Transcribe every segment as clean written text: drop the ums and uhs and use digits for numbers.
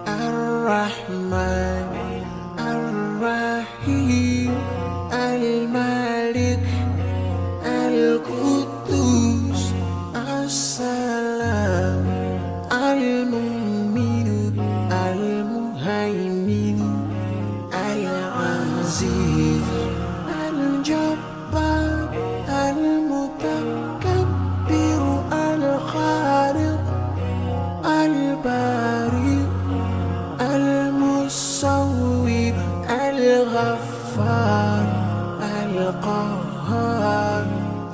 الرحمن الرحيم الملك القدوس السلام المؤمن المهيمن العزيز الجبار المتكبر الخالق البارئ المصور الغفار القهار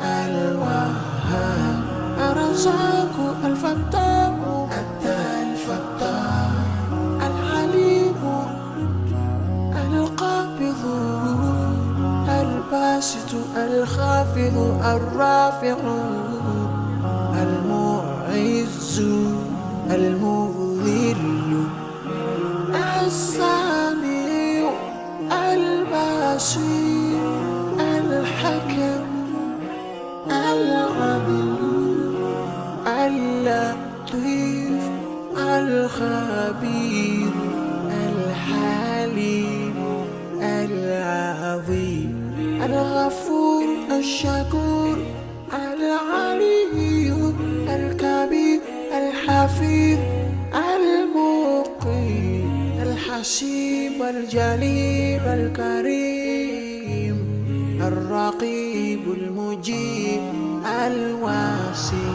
الوهاب الرزاق الفتاح الفتاح العليم القابض الباسط الخافض الرافع المعز المذل السميع البصير الحكم العليم اللطيف الخبير الحليم العظيم الغفور الشكور العلي الكبير الحفيظ المقيم الحسيب الجليل الكريم الرقيب المجيب الواسع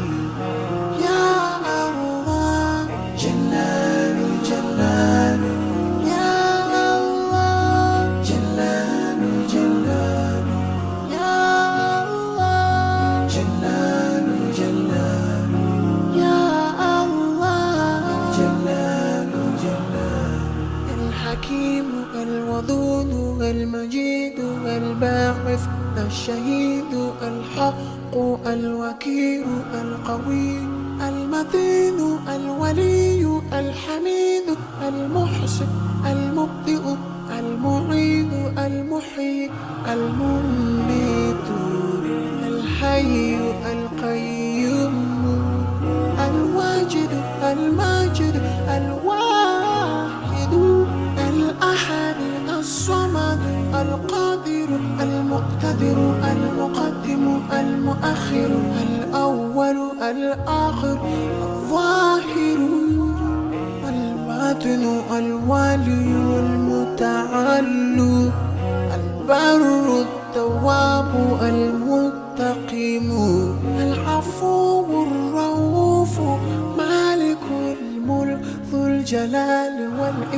يا الله جلال جلال يا الله جلال جلال يا الله جلال جلال يا الله جلال جلال الحكيم الودود المجيد الباعث الشهيد الحق الوكيل القوي المتين الولي الحميد المحسن المبدئ المعيد المحيي المميت الحي القيوم الواجد الماجد الواحد الأحد الصمد القادر المقتدر المقدم المؤخر الأول الآخر الظاهر الباطن الوالي المتعال البر التواب المنتقم العفو الرؤوف مالك الملك ذو الجلال والإكرام